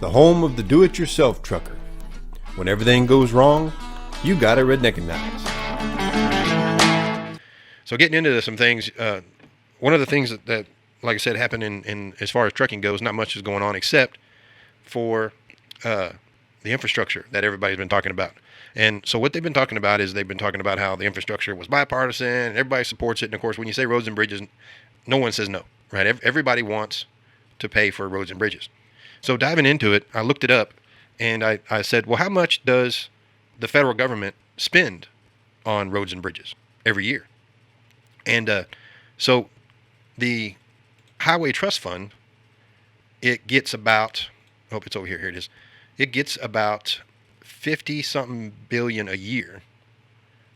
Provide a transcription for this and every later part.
the home of the do-it-yourself trucker. When everything goes wrong, you got a Redneckanize. So getting into some things, one of the things that, like I said, happened in as far as trucking goes, not much is going on except for the infrastructure that everybody's been talking about. And so what they've been talking about is they've been talking about how the infrastructure was bipartisan and everybody supports it. And of course, when you say roads and bridges, no one says no, right? Everybody wants to pay for roads and bridges. So diving into it, I looked it up and I said, well, how much does the federal government spend on roads and bridges every year? And so the Highway Trust Fund, it gets about, I hope it's over here. Here it is. It gets about 50 something billion a year.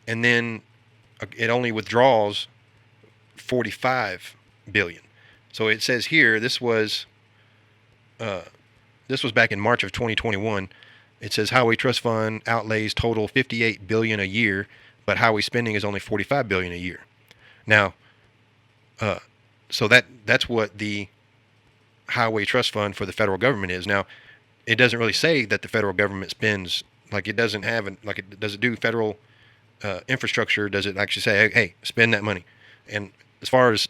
And then it only withdraws 45 billion. So it says here, this was back in March of 2021. It says Highway Trust Fund outlays total 58 billion a year, but highway spending is only 45 billion a year. Now, so that's what the Highway Trust Fund for the federal government is. Now, it doesn't really say that the federal government spends, like it doesn't have, does it do federal infrastructure? Does it actually say, hey, spend that money? And as far as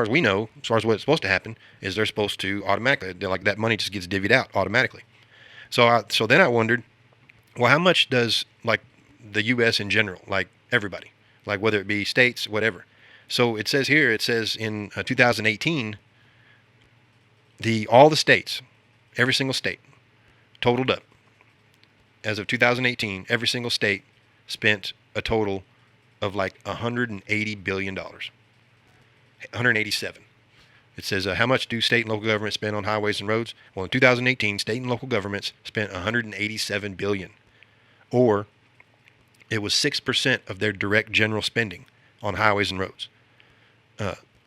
we know, as far as what's supposed to happen, is they're supposed to automatically, like that money just gets divvied out automatically. So then I wondered, well, how much does like the U.S. in general, like everybody, like whether it be states, whatever. So it says here, in 2018, all the states, every single state, totaled up. As of 2018, every single state spent a total of like $180 billion. 187. It says, how much do state and local governments spend on highways and roads? Well, in 2018, state and local governments spent $187 billion. Or it was 6% of their direct general spending on highways and roads.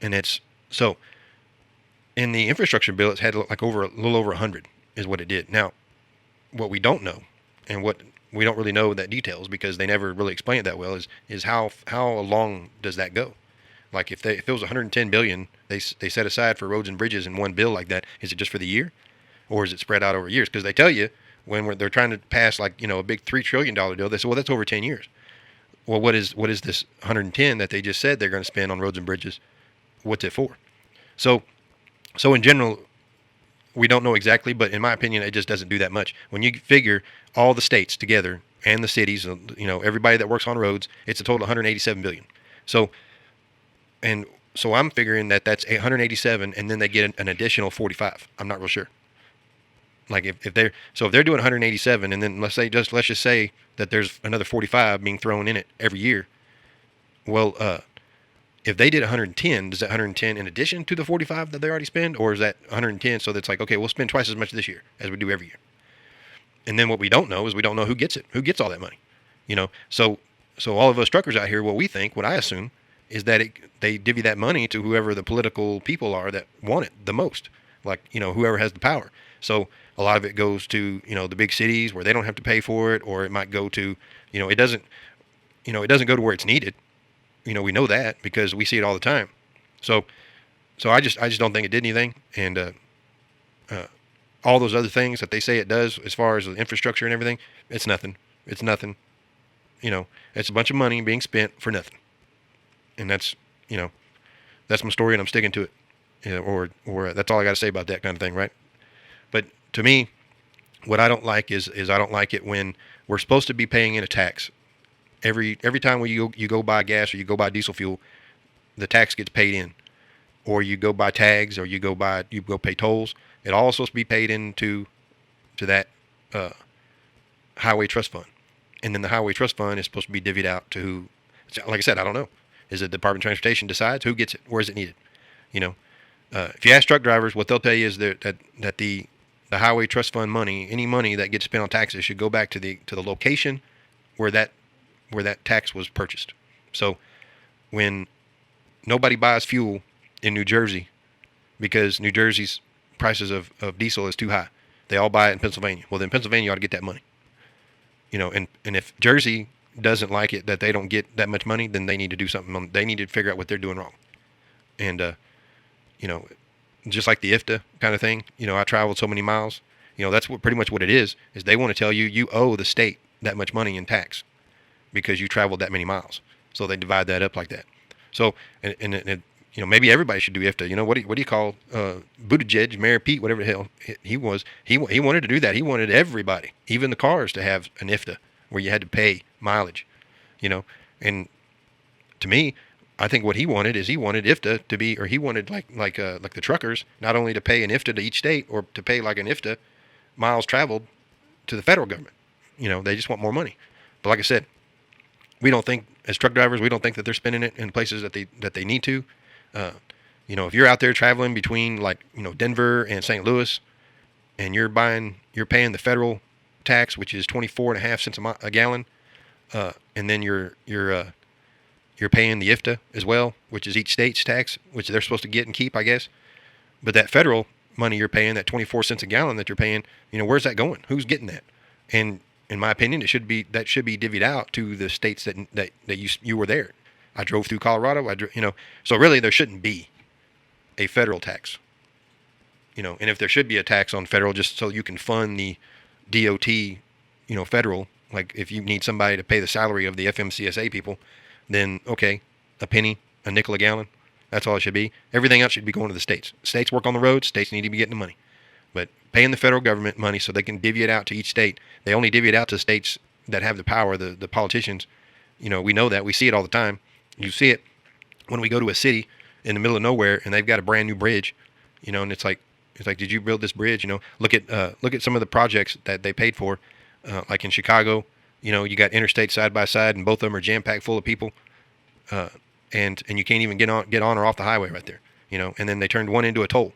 And it's, so in the infrastructure bill, it's had like a little over 100 is what it did. Now, what we don't know, and what we don't really know that details because they never really explain it that well, is how long does that go? Like if it was 110 billion they set aside for roads and bridges in one bill like that, is it just for the year, or is it spread out over years? Because they tell you when they're trying to pass like a big $3 trillion deal, they say, well, that's over 10 years. Well, what is this 110 that they just said they're going to spend on roads and bridges? What's it for? So in general, we don't know exactly, but in my opinion, it just doesn't do that much. When you figure all the states together and the cities, everybody that works on roads, it's a total of 187 billion. So I'm figuring that that's 187, and then they get an additional 45. I'm not real sure. Like if they're doing 187, and then let's just say that there's another 45 being thrown in it every year. Well, if they did 110, does that 110 in addition to the 45 that they already spend, or is that 110 so that's like, okay, we'll spend twice as much this year as we do every year? And then what we don't know is we don't know who gets it, who gets all that money, So all of us truckers out here, what I assume is that they divvy that money to whoever the political people are that want it the most, like whoever has the power. So a lot of it goes to the big cities where they don't have to pay for it, or it might go to it doesn't go to where it's needed. We know that because we see it all the time. So I just don't think it did anything. And all those other things that they say it does as far as the infrastructure and everything, it's nothing. It's nothing. It's a bunch of money being spent for nothing. And that's my story, and I'm sticking to it. Or that's all I got to say about that kind of thing, right? But to me, what I don't like is I don't like it when we're supposed to be paying in a tax. Every time you go buy gas or you go buy diesel fuel, the tax gets paid in, or you go buy tags, or you go pay tolls. It all supposed to be paid into that Highway Trust Fund, and then the Highway Trust Fund is supposed to be divvied out to who? Like I said, I don't know. Is it the Department of Transportation decides who gets it? Where is it needed? If you ask truck drivers, what they'll tell you is that the Highway Trust Fund money, any money that gets spent on taxes, should go back to the location where that tax was purchased. So when nobody buys fuel in New Jersey because New Jersey's prices of diesel is too high, they all buy it in Pennsylvania. Well, then Pennsylvania ought to get that money. And if Jersey doesn't like it that they don't get that much money, then they need to do something. They need to figure out what they're doing wrong. And just like the IFTA kind of thing, I traveled so many miles, That's what pretty much what it is they want to tell you you owe the state that much money in tax because you traveled that many miles. So they divide that up like that. So, and maybe everybody should do IFTA. What do you call Buttigieg, Mayor Pete, whatever the hell he was. He wanted to do that. He wanted everybody, even the cars, to have an IFTA where you had to pay mileage. And to me, I think what he wanted is he wanted IFTA to be, or he wanted like the truckers not only to pay an IFTA to each state or to pay like an IFTA miles traveled to the federal government. They just want more money. But like I said, we don't think as truck drivers, we don't think that they're spending it in places that they need to. If you're out there traveling between Denver and St. Louis, and you're paying the federal tax, which is 24.5 cents a gallon, and then you're paying the IFTA as well, which is each state's tax, which they're supposed to get and keep, I guess. But that federal money you're paying, that 24 cents a gallon that you're paying, where's that going? Who's getting that? And in my opinion, that should be divvied out to the states that you were there. I drove through Colorado. So really there shouldn't be a federal tax. And if there should be a tax on federal, just so you can fund the DOT, federal, like if you need somebody to pay the salary of the FMCSA people, then okay, a penny, a nickel a gallon. That's all it should be. Everything else should be going to the states. States work on the roads. States need to be getting the money. But paying the federal government money so they can divvy it out to each state. They only divvy it out to states that have the power, the politicians. We know that. We see it all the time. You see it when we go to a city in the middle of nowhere and they've got a brand new bridge, and it's like, did you build this bridge? Look at some of the projects that they paid for, like in Chicago. You got interstate side by side, and both of them are jam packed full of people, and you can't even get on or off the highway right there. And then they turned one into a toll.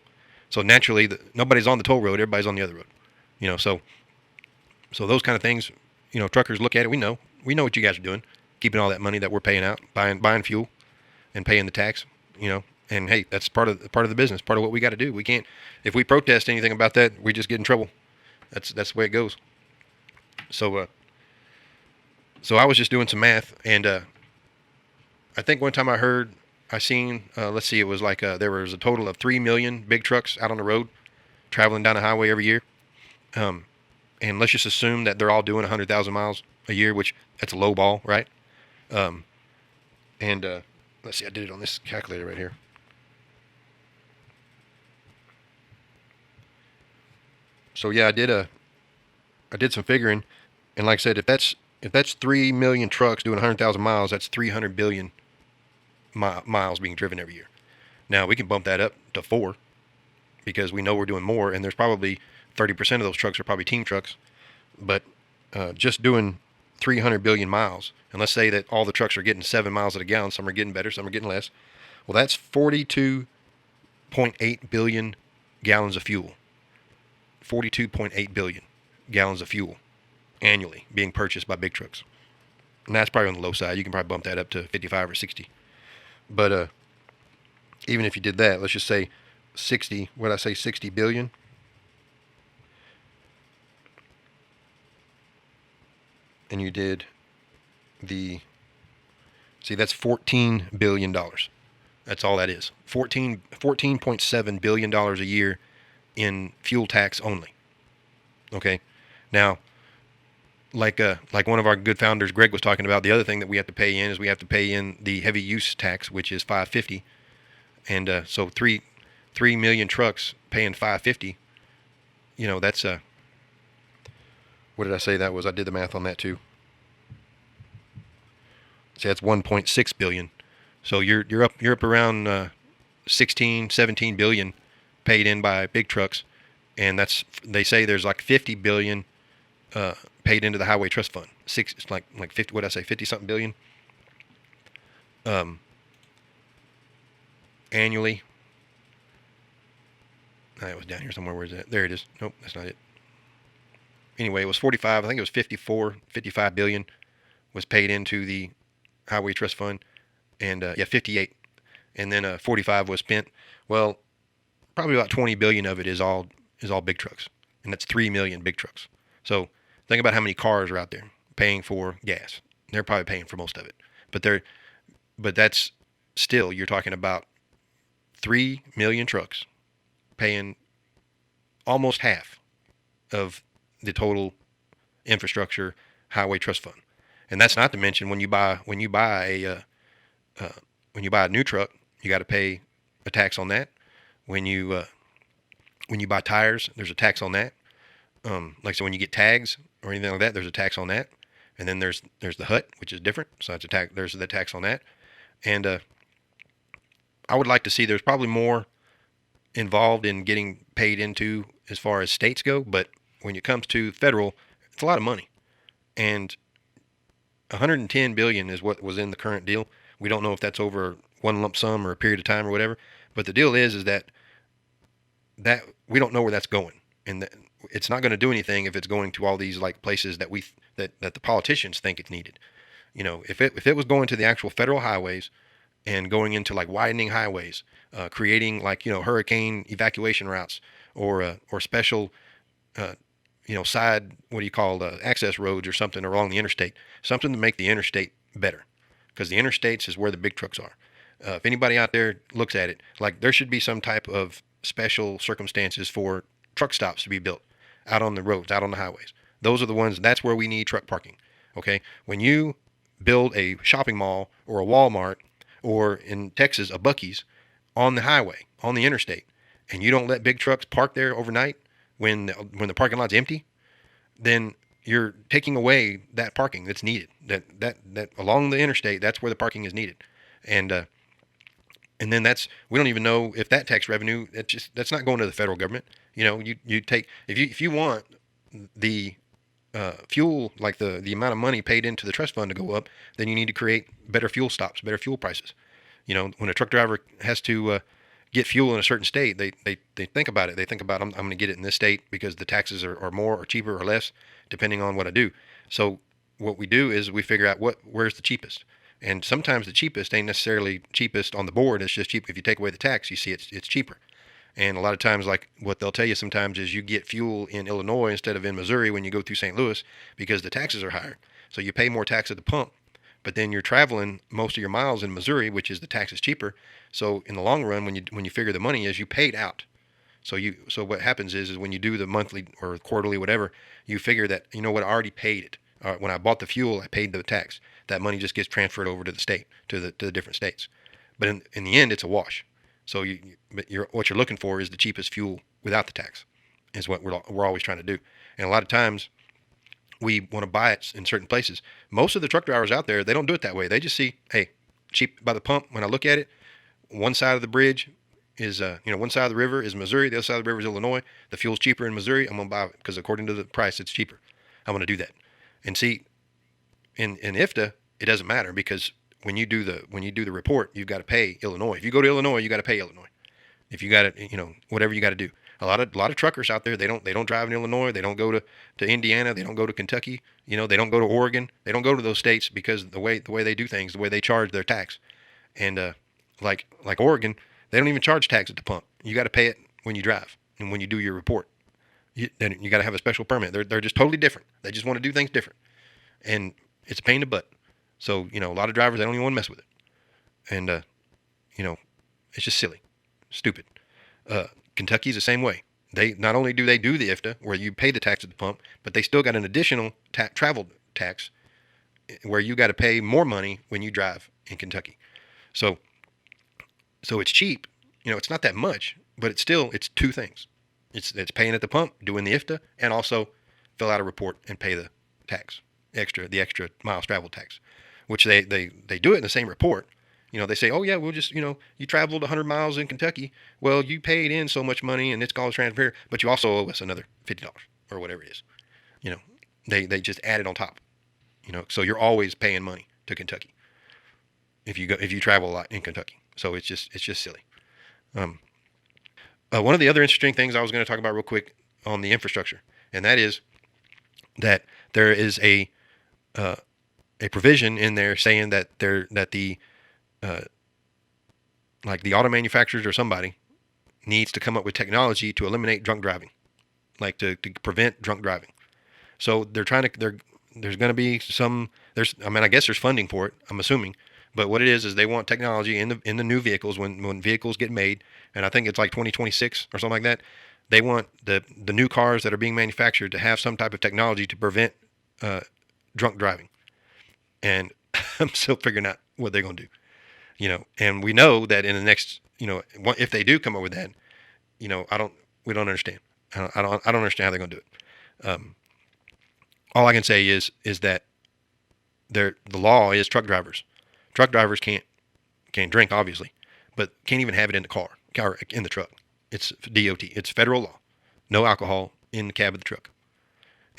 So naturally, nobody's on the toll road; everybody's on the other road. So those kind of things, truckers look at it. We know what you guys are doing, keeping all that money that we're paying out, buying fuel, and paying the tax. And hey, that's part of the business, part of what we got to do. We can't, if we protest anything about that, we just get in trouble. That's the way it goes. So I was just doing some math, and I think one time I seen, let's see, it was like there was a total of 3 million big trucks out on the road traveling down the highway every year. And let's just assume that they're all doing 100,000 miles a year, which that's a low ball, right? And let's see, I did it on this calculator right here. So yeah, I did some figuring, and like I said, if that's 3 million trucks doing 100,000 miles, that's 300 billion miles being driven every year. Now we can bump that up to 4 because we know we're doing more, and there's probably 30% of those trucks are probably team trucks, but just doing 300 billion miles, and let's say that all the trucks are getting 7 miles at a gallon, some are getting better, some are getting less. Well, that's 42.8 billion gallons of fuel. 42.8 billion gallons of fuel annually being purchased by big trucks. And that's probably on the low side. You can probably bump that up to 55 or 60. But even if you did that, let's just say 60, what did I say, 60 billion? And you did that's $14 billion. That's all that is. $14.7 billion a year in fuel tax only. Okay. Now, like one of our good founders, Greg, was talking about, the other thing that we have to pay in is we have to pay in the heavy use tax, which is $5.50. And so 3 million trucks paying $5.50. That's what did I say that was? I did the math on that too. See, that's 1.6 billion. So you're up around 16, 17 billion paid in by big trucks, and they say there's like 50 billion paid into the highway trust fund. It's like 50. What did I say? 50 something billion annually. It was down here somewhere. Where is that? There it is. Nope, that's not it. Anyway, it was 45. I think it was 55 billion was paid into the highway trust fund, and 58, and then 45 was spent. Well, probably about 20 billion of it is all big trucks, and that's 3 million big trucks. So think about how many cars are out there paying for gas. They're probably paying for most of it, but that's still, you're talking about 3 million trucks paying almost half of the total infrastructure highway trust fund. And that's not to mention when you buy a new truck, you got to pay a tax on that. When you buy tires, there's a tax on that. Like so, when you get tags or anything like that, there's a tax on that. And then there's the HUT, which is different. So that's a tax. There's the tax on that. And I would like to see there's probably more involved in getting paid into as far as states go. But when it comes to federal, it's a lot of money. And 110 billion is what was in the current deal. We don't know if that's over one lump sum or a period of time or whatever. But the deal is that we don't know where that's going, and that it's not going to do anything if it's going to all these like places that the politicians think it's needed. You know, if it was going to the actual federal highways and going into like widening highways, creating like, you know, hurricane evacuation routes or special side, what do you call, access roads or something along the interstate, something to make the interstate better, because the interstates is where the big trucks are. If anybody out there looks at it, like there should be some type of special circumstances for truck stops to be built out on the roads, out on the highways. Those are the ones, that's where we need truck parking. Okay. When you build a shopping mall or a Walmart, or in Texas, a Buc-ee's on the highway, on the interstate, and you don't let big trucks park there overnight when the parking lot's empty, then you're taking away that parking that's needed. That along the interstate, that's where the parking is needed. And then we don't even know if that tax revenue, that's not going to the federal government. You know, you take, if you want the fuel, like the amount of money paid into the trust fund to go up, then you need to create better fuel stops, better fuel prices. You know, when a truck driver has to get fuel in a certain state, they think about it. They think about, I'm going to get it in this state because the taxes are more or cheaper or less depending on what I do. So what we do is we figure out where's the cheapest. And sometimes the cheapest ain't necessarily cheapest on the board. It's just cheap. If you take away the tax, you see it's cheaper. And a lot of times, like what they'll tell you sometimes is you get fuel in Illinois instead of in Missouri when you go through St. Louis because the taxes are higher. So you pay more tax at the pump, but then you're traveling most of your miles in Missouri, which is the tax is cheaper. So in the long run, when you figure the money is, you paid out. So what happens is when you do the monthly or quarterly, whatever, you figure that, you know what, I already paid it. When I bought the fuel, I paid the tax. That money just gets transferred over to the state, to the different states. But in the end, it's a wash. So what you're looking for is the cheapest fuel without the tax, is what we're always trying to do. And a lot of times we want to buy it in certain places. Most of the truck drivers out there, they don't do it that way. They just see, hey, cheap by the pump. When I look at it, one side of the bridge is, one side of the river is Missouri, the other side of the river is Illinois. The fuel's cheaper in Missouri. I'm going to buy it because according to the price, it's cheaper. I'm going to do that. And see, in IFTA, it doesn't matter because when you do the report, you've got to pay Illinois. If you go to Illinois, you got to pay Illinois. If you got to, whatever you got to do. A lot of truckers out there, they don't drive in Illinois. They don't go to Indiana. They don't go to Kentucky. They don't go to Oregon. They don't go to those states because the way they do things, the way they charge their tax. And like Oregon, they don't even charge tax at the pump. You got to pay it when you drive and when you do your report. Then you got to have a special permit. They're just totally different. They just want to do things different, and it's a pain in the butt. So a lot of drivers, they don't even want to mess with it, and it's just silly, stupid. Kentucky's the same way. They not only do they do the IFTA where you pay the tax at the pump, but they still got an additional travel tax where you got to pay more money when you drive in Kentucky. So it's cheap. It's not that much, but it's two things. It's paying at the pump, doing the IFTA, and also fill out a report and pay the tax, the extra miles travel tax, which they do it in the same report. They say, oh yeah, we'll just, you traveled 100 miles in Kentucky. Well, you paid in so much money and it's called transfer, but you also owe us another $50 or whatever it is. They just add it on top, so you're always paying money to Kentucky if you travel a lot in Kentucky. So it's just silly. One of the other interesting things I was going to talk about real quick on the infrastructure, and that is that there is a provision in there saying that the auto manufacturers or somebody needs to come up with technology to eliminate drunk driving, like to prevent drunk driving. So there's going to be I guess there's funding for it, I'm assuming. But what it is they want technology in the new vehicles when vehicles get made, and I think it's like 2026 or something like that. They want the new cars that are being manufactured to have some type of technology to prevent drunk driving. And I'm still figuring out what they're going to do. And we know that in the next, if they do come up with that, we don't understand. I don't understand how they're going to do it. All I can say is that the law is truck drivers. Truck drivers can't drink, obviously, but can't even have it in the car or in the truck. It's DOT. It's federal law. No alcohol in the cab of the truck.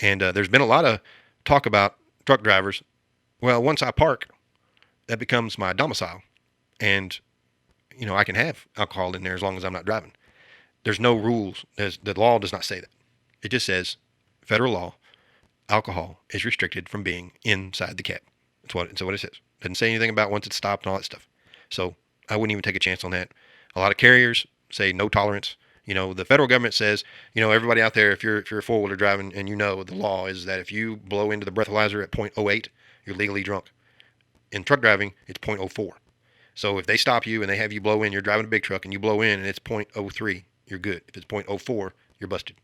And there's been a lot of talk about truck drivers. Well, once I park, that becomes my domicile, and I can have alcohol in there as long as I'm not driving. There's no rules. The law does not say that. It just says federal law, alcohol is restricted from being inside the cab. That's what it says. It doesn't say anything about once it's stopped and all that stuff. So I wouldn't even take a chance on that. A lot of carriers say no tolerance. The federal government says, everybody out there, if you're a four-wheeler driving, and the law is that if you blow into the breathalyzer at 0.08, you're legally drunk. In truck driving, it's 0.04. So if they stop you and they have you blow in, you're driving a big truck and you blow in and it's 0.03, you're good. If it's 0.04, you're busted.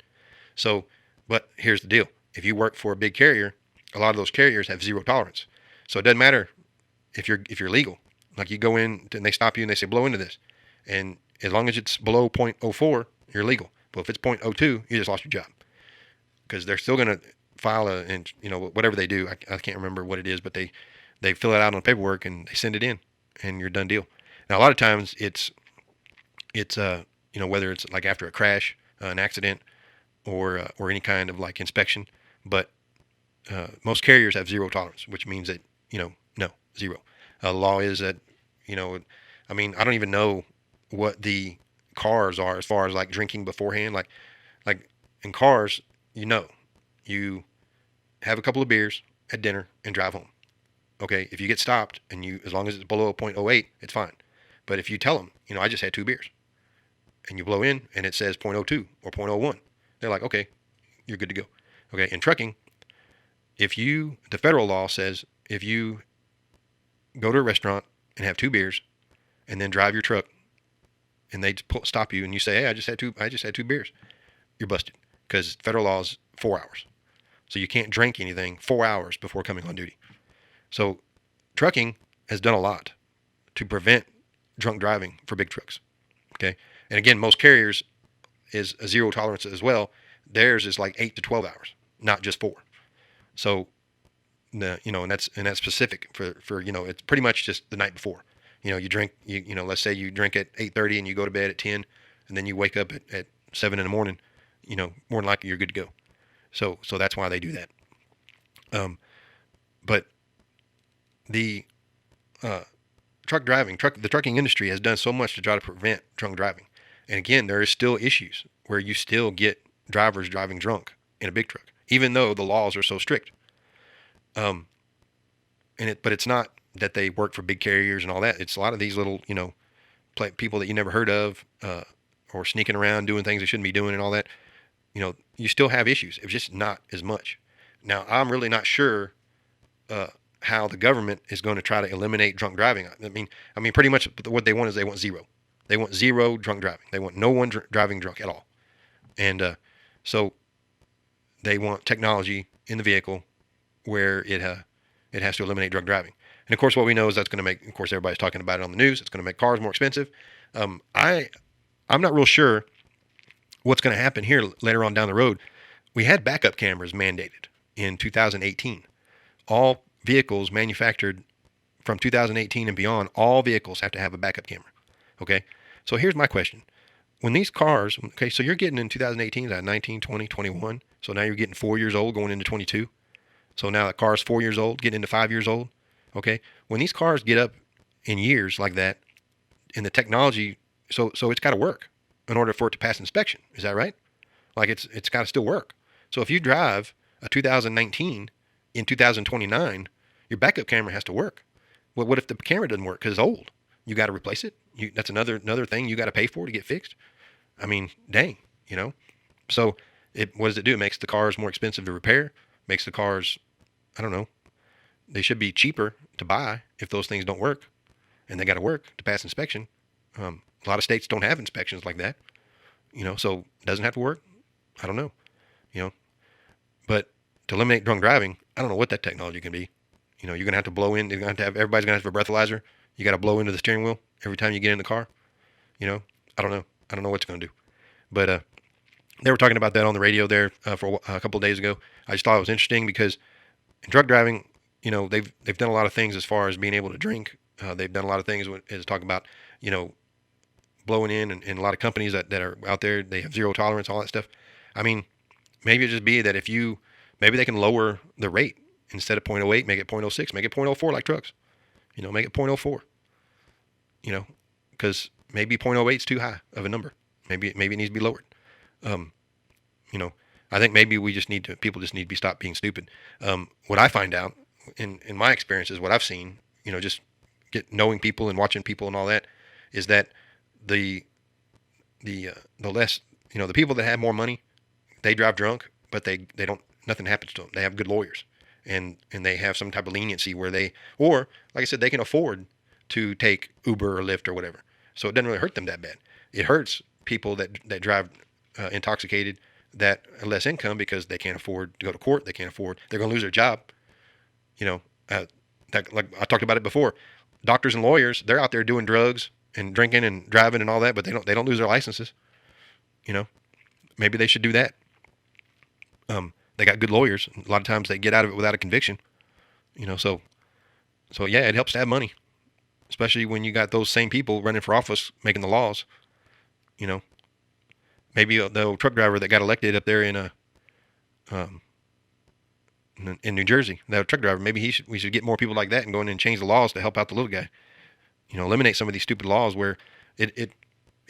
So, but here's the deal. If you work for a big carrier, a lot of those carriers have zero tolerance. So it doesn't matter if you're legal. Like you go in and they stop you and they say, blow into this. And as long as it's below 0.04, you're legal. But if it's 0.02, you just lost your job. Because they're still going to file whatever they do. I can't remember what it is, but they fill it out on paperwork and they send it in, and you're done deal. Now, a lot of times it's whether it's like after a crash, an accident, or any kind of like inspection, but most carriers have zero tolerance, which means that, no, zero. The law is that, I don't even know what the cars are as far as like drinking beforehand. Like in cars, you have a couple of beers at dinner and drive home. Okay, if you get stopped and as long as it's below 0.08, it's fine. But if you tell them, I just had 2 beers, and you blow in and it says 0.02 or 0.01, they're like, okay, you're good to go. Okay, in trucking, the federal law says if you go to a restaurant and have 2 beers and then drive your truck and they stop you and you say, hey, I just had 2 beers, you're busted, because federal law is 4 hours. So you can't drink anything 4 hours before coming on duty. So trucking has done a lot to prevent drunk driving for big trucks. Okay. And again, most carriers is a zero tolerance as well. Theirs is like 8 to 12 hours, not just 4. So, and that's specific for it's pretty much just the night before. You drink, let's say you drink at 8:30 and you go to bed at 10, and then you wake up at 7 in the morning, more than likely you're good to go. So that's why they do that. But the the trucking industry has done so much to try to prevent drunk driving. And again, there is still issues where you still get drivers driving drunk in a big truck, even though the laws are so strict. But it's not that they work for big carriers and all that. It's a lot of these little, people that you never heard of, or sneaking around doing things they shouldn't be doing and all that. You still have issues. It's just not as much. Now, I'm really not sure how the government is going to try to eliminate drunk driving. I mean, pretty much what they want is they want zero. They want zero drunk driving. They want no one driving drunk at all. And so they want technology in the vehicle where it has to eliminate drunk driving. And of course, what we know is that's going to make, of course, everybody's talking about it on the news. It's going to make cars more expensive. I'm not real sure what's going to happen here later on down the road. We had backup cameras mandated in 2018. All vehicles manufactured from 2018 and beyond, all vehicles have to have a backup camera. Okay. So here's my question. When these cars, okay, so you're getting in 2018, 19, 20, 21. So now you're getting 4 years old going into 22. So now the car's 4 years old, getting into 5 years old. Okay. When these cars get up in years like that, and the technology, so it's got to work in order for it to pass inspection. Is that right? Like it's got to still work. So if you drive a 2019 in 2029, your backup camera has to work. Well, what if the camera doesn't work because it's old? You got to replace it. That's another thing you got to pay for to get fixed. I mean, dang, So what does it do? It makes the cars more expensive to repair. Makes the cars, I don't know, they should be cheaper to buy if those things don't work, and they got to work to pass inspection. A lot of states don't have inspections like that. So it doesn't have to work. I don't know, but to eliminate drunk driving, I don't know what that technology can be. You're going to have to blow in, you're going to have, everybody's going to have a breathalyzer. You got to blow into the steering wheel every time you get in the car. I don't know. I don't know what it's going to do. But they were talking about that on the radio there for a couple of days ago. I just thought it was interesting because in drug driving, they've done a lot of things as far as being able to drink. They've done a lot of things as talking about, blowing in, and a lot of companies that are out there, they have zero tolerance, all that stuff. I mean, maybe it just be that maybe they can lower the rate instead of 0.08, make it 0.06, make it 0.04 like trucks. Make it 0.04. Because maybe 0.08 is too high of a number. Maybe it needs to be lowered. I think maybe people just need to stop being stupid. What I find out in my experiences, what I've seen, just knowing people and watching people and all that, is that the less, the people that have more money, they drive drunk, but they don't, nothing happens to them. They have good lawyers, and they have some type of leniency where or like I said, they can afford to take Uber or Lyft or whatever. So it doesn't really hurt them that bad. It hurts people that drive intoxicated, that are less income, because they can't afford to go to court. They're going to lose their job. Like I talked about it before, doctors and lawyers, they're out there doing drugs and drinking and driving and all that, but they don't lose their licenses. Maybe they should do that. They got good lawyers. A lot of times they get out of it without a conviction. So yeah, it helps to have money, especially when you got those same people running for office making the laws. Maybe the old truck driver that got elected up there in New Jersey, that truck driver, maybe we should get more people like that and go in and change the laws to help out the little guy. Eliminate some of these stupid laws where it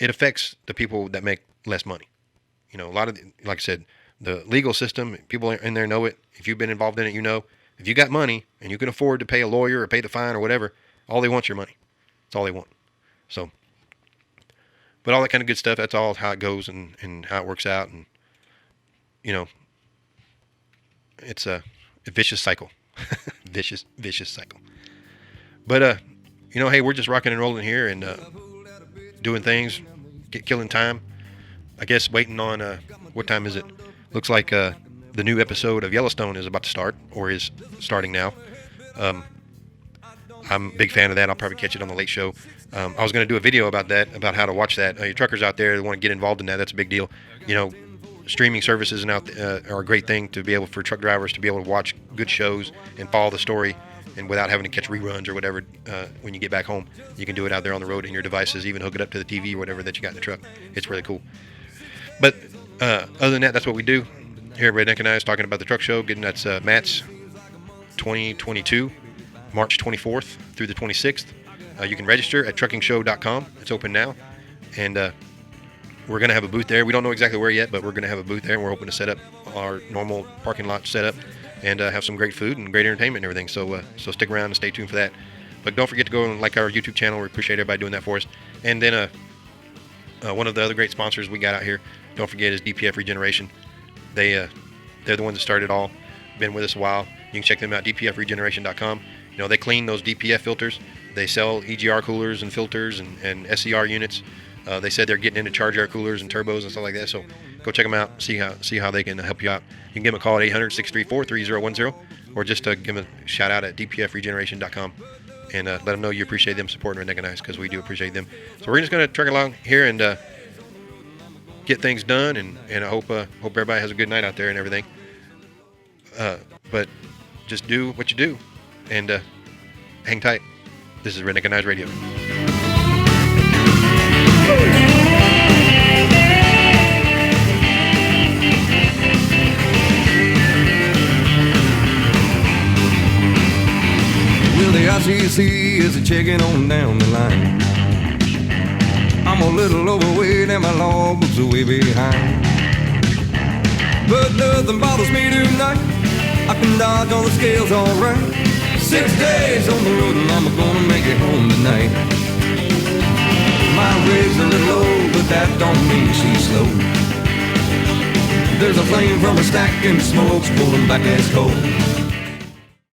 affects the people that make less money. A lot of, like I said, the legal system, people in there know it. If you've been involved in it, if you got money and you can afford to pay a lawyer or pay the fine or whatever, all they want is your money. That's all they want. So, but all that kind of good stuff, that's all how it goes and how it works out. And, it's a vicious cycle. vicious cycle. But, hey, we're just rocking and rolling here and doing things, killing time. I guess waiting on, what time is it? Looks like the new episode of Yellowstone is about to start, or is starting now. I'm a big fan of that. I'll probably catch it on the Late Show. I was going to do a video about that, about how to watch that. Your truckers out there that want to get involved in that, that's a big deal. Streaming services are a great thing to be able, for truck drivers to be able to watch good shows and follow the story, and without having to catch reruns or whatever when you get back home. You can do it out there on the road in your devices, even hook it up to the TV or whatever that you got in the truck. It's really cool. But other than that, that's what we do here at Redneckanize, talking about the truck show. That's Matt's 2022, March 24th through the 26th. You can register at truckingshow.com. It's open now. And we're going to have a booth there. We don't know exactly where yet, but we're going to have a booth there, and we're hoping to set up our normal parking lot setup and have some great food and great entertainment and everything. So stick around and stay tuned for that. But don't forget to go and like our YouTube channel. We appreciate everybody doing that for us. And then one of the other great sponsors we got out here, don't forget, is DPF Regeneration. They're the ones that started it all. Been with us a while. You can check them out, dpfregeneration.com. They clean those DPF filters. They sell EGR coolers and filters and SCR units. They said they're getting into charge air coolers and turbos and stuff like that. So go check them out. See how they can help you out. You can give them a call at 800-634-3010, or just give them a shout out at dpfregeneration.com. And let them know you appreciate them supporting Redneckanize, because we do appreciate them. So we're just going to truck along here and get things done, and I hope everybody has a good night out there and everything. But just do what you do, and hang tight. This is Redneckanize Radio. Well, the ICC is checking on down the line. I'm a little overweight and my logbooks are way behind. But nothing bothers me tonight. I can dodge all the scales alright. 6 days on the road and I'm gonna make it home tonight. My rig's a little low, but that don't mean she's slow. There's a flame from a stack and smoke's pulling back as coal.